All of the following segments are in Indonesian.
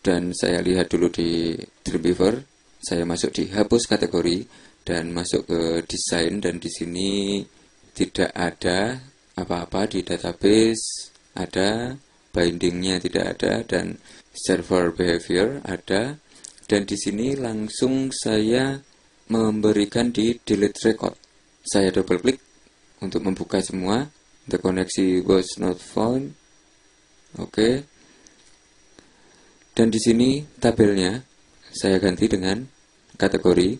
Dan saya lihat dulu di Dreamweaver, saya masuk di hapus kategori dan masuk ke desain, dan di sini tidak ada apa-apa di database, ada bindingnya tidak ada, dan server behavior ada, dan di sini langsung saya memberikan di delete record. Saya double klik untuk membuka semua. The connection was not found. Oke. Dan di sini tabelnya saya ganti dengan kategori,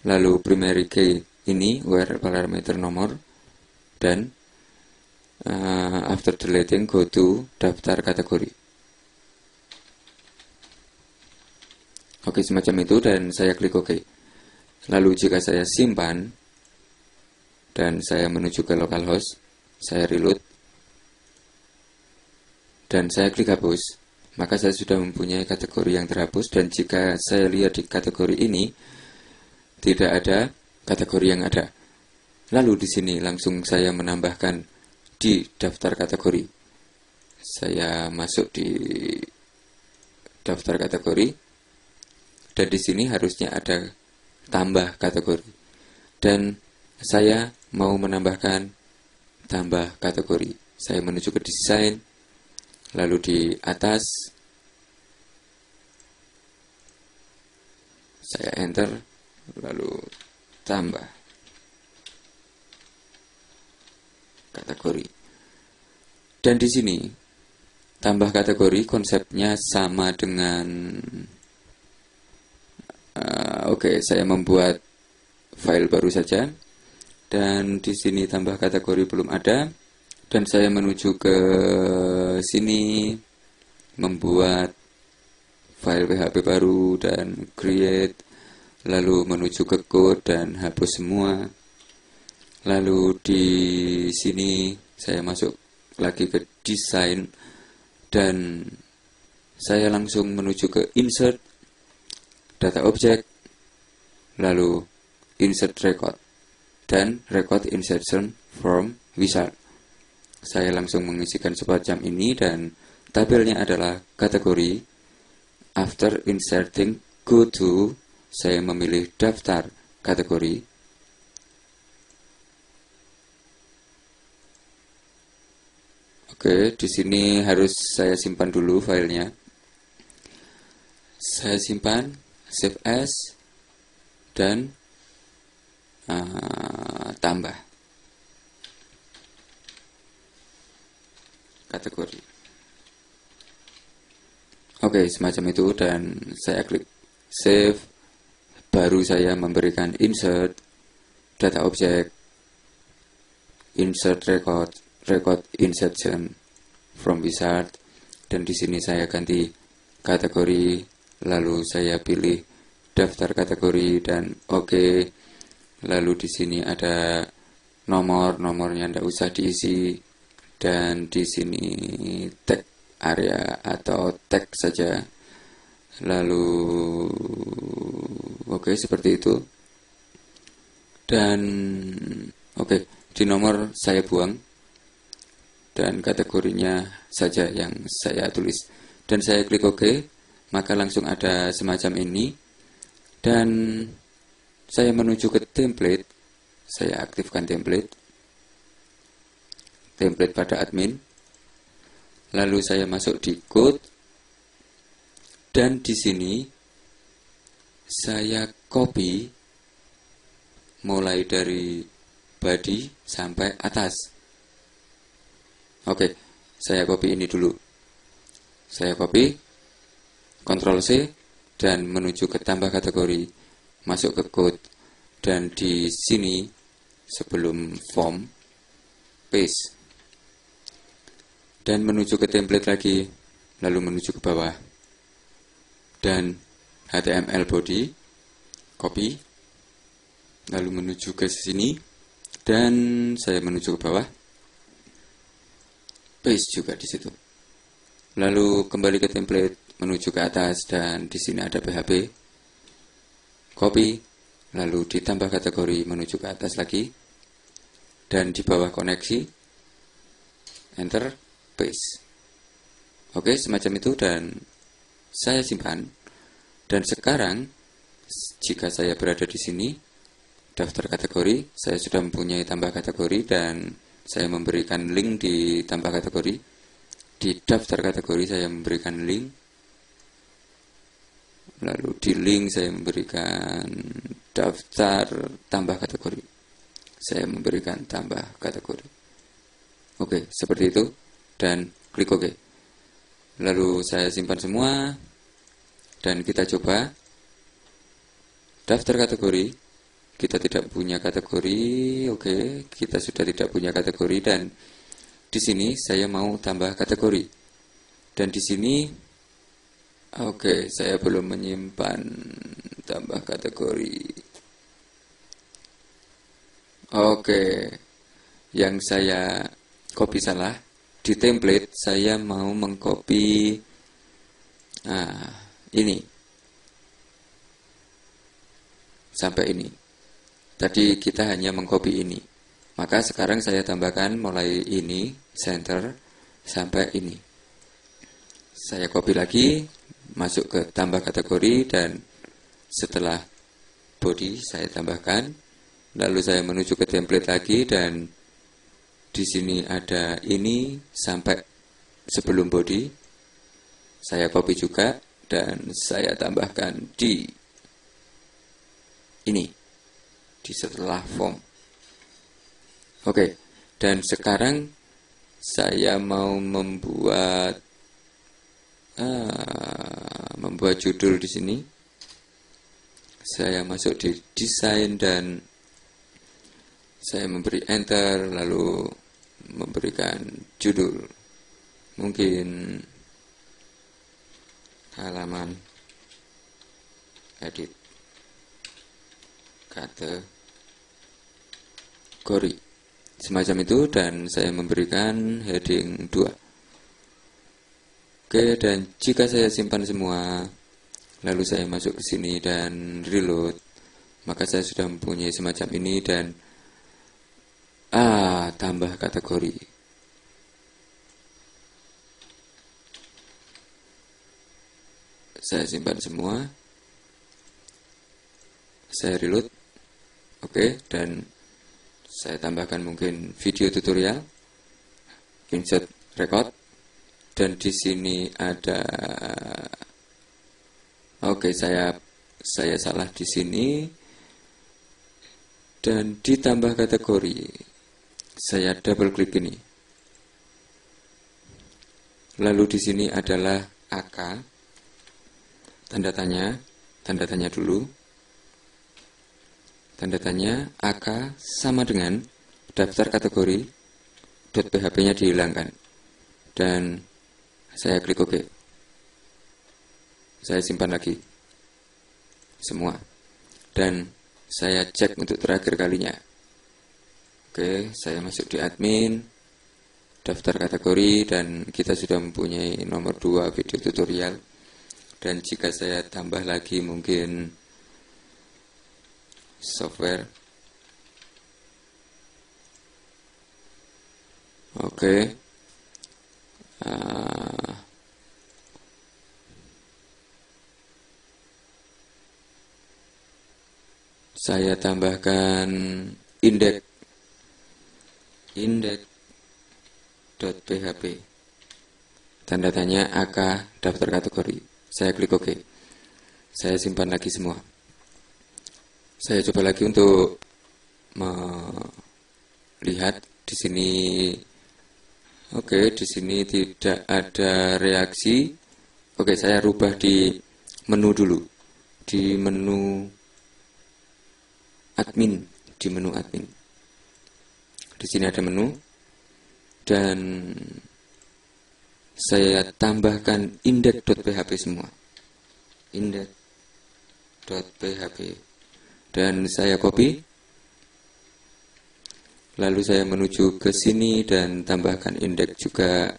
lalu primary key ini where parameter nomor, dan after deleting go to daftar kategori. Oke, semacam itu, dan saya klik OK. Lalu jika saya simpan dan saya menuju ke localhost, saya reload dan saya klik hapus, maka saya sudah mempunyai kategori yang terhapus. Dan jika saya lihat di kategori ini, tidak ada kategori yang ada. Lalu di sini langsung saya menambahkan di daftar kategori. Saya masuk di daftar kategori, dan di sini harusnya ada tambah kategori. Dan saya mau menambahkan tambah kategori. Saya menuju ke desain, lalu di atas saya enter, lalu tambah kategori. Dan di sini tambah kategori konsepnya sama dengan oke, saya membuat file baru saja, dan di sini tambah kategori belum ada. Dan saya menuju ke sini membuat file PHP baru dan create, lalu menuju ke code dan hapus semua. Lalu di sini saya masuk lagi ke desain, dan saya langsung menuju ke insert data object, lalu insert record dan record insertion from wizard. Saya langsung mengisikan semacam ini, dan tabelnya adalah kategori. After inserting go to, saya memilih daftar kategori. Oke, di sini harus saya simpan dulu filenya. Saya simpan, save as, dan tambah kategori. Oke, semacam itu, dan saya klik save. Baru saya memberikan insert data object, insert record, record insertion from wizard, dan di sini saya ganti kategori, lalu saya pilih daftar kategori dan oke. Lalu di sini ada nomornya tidak usah diisi, dan di sini tag area atau tag saja. Lalu oke, seperti itu. Dan oke, di nomor saya buang dan kategorinya saja yang saya tulis, dan saya klik OK, maka langsung ada semacam ini. Dan saya menuju ke template, saya aktifkan template pada admin, lalu saya masuk di code, dan di sini saya copy mulai dari body sampai atas. Oke, saya copy ini dulu. Saya copy, Ctrl C, dan menuju ke tambah kategori, masuk ke code, dan di sini sebelum form, paste, dan menuju ke template lagi, lalu menuju ke bawah, dan HTML body, copy, lalu menuju ke sini, dan saya menuju ke bawah, paste juga di situ. Lalu kembali ke template, menuju ke atas, dan di sini ada PHP, copy, lalu ditambah kategori, menuju ke atas lagi, dan di bawah koneksi, enter, paste. Oke, semacam itu, dan saya simpan. Dan sekarang jika saya berada di sini, daftar kategori, saya sudah mempunyai tambah kategori dan saya memberikan link di tambah kategori. Di daftar kategori saya memberikan link. Lalu di link saya memberikan daftar tambah kategori. Saya memberikan tambah kategori. Oke, seperti itu. Dan klik OK. Lalu saya simpan semua. Dan kita coba. Daftar kategori. Kita tidak punya kategori. Oke, kita sudah tidak punya kategori. Dan di sini saya mau tambah kategori. Dan di sini, oke, saya belum menyimpan tambah kategori. Oke, yang saya copy salah. Di template saya mau mengcopy ini sampai ini. Tadi kita hanya mengcopy ini. Maka sekarang saya tambahkan mulai ini, center, sampai ini. Saya copy lagi, masuk ke tambah kategori, dan setelah body saya tambahkan. Lalu saya menuju ke template lagi, dan di sini ada ini sampai sebelum body. Saya copy juga, dan saya tambahkan di ini, di setelah form. Oke, dan sekarang saya mau membuat judul di sini. Saya masuk di desain dan saya memberi enter, lalu memberikan judul. Mungkin halaman edit kategori. Semacam itu, dan saya memberikan heading 2. Oke, dan jika saya simpan semua, lalu saya masuk ke sini dan reload, maka saya sudah mempunyai semacam ini, dan tambah kategori. Saya simpan semua. Saya reload. Oke, dan saya tambahkan mungkin video tutorial, insert record, dan di sini ada. Oke, saya salah di sini. Dan ditambah kategori, saya double klik ini. Lalu di sini adalah AK, tanda tanya dulu. Tanda tanya AK sama dengan daftar kategori, .php-nya dihilangkan. Dan saya klik OK. Saya simpan lagi semua. Dan saya cek untuk terakhir kalinya. Oke, saya masuk di admin, daftar kategori, dan kita sudah mempunyai nomor 2 video tutorial. Dan jika saya tambah lagi mungkin software. Oke. Saya tambahkan index.php, tanda tanya AK daftar kategori. Saya klik OK. Saya simpan lagi semua. Saya coba lagi untuk melihat di sini. Oke, di sini tidak ada reaksi. Oke, saya rubah di menu dulu. Di menu admin, Di sini ada menu, dan saya tambahkan index.php semua. Index.php, dan saya copy. Lalu saya menuju ke sini dan tambahkan index juga,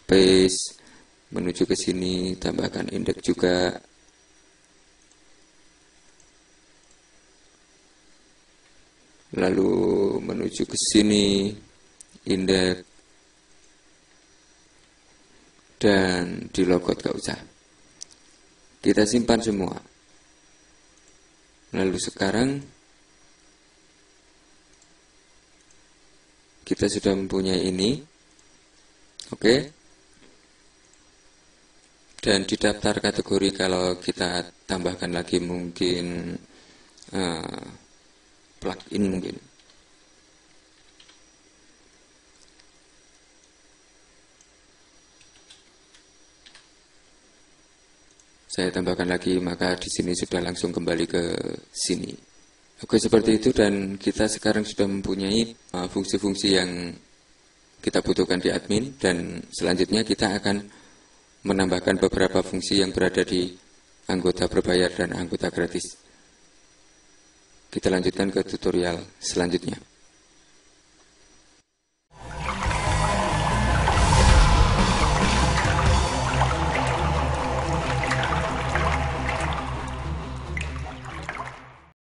paste, menuju ke sini, tambahkan index juga. Lalu menuju ke sini, index, dan di logout gak usah. Kita simpan semua. Lalu sekarang kita sudah mempunyai ini. Oke. Dan di daftar kategori kalau kita tambahkan lagi mungkin plugin mungkin. Saya tambahkan lagi, maka di sini sudah langsung kembali ke sini. Oke, seperti itu, dan kita sekarang sudah mempunyai fungsi-fungsi yang kita butuhkan di admin, dan selanjutnya kita akan menambahkan beberapa fungsi yang berada di anggota berbayar dan anggota gratis. Kita lanjutkan ke tutorial selanjutnya.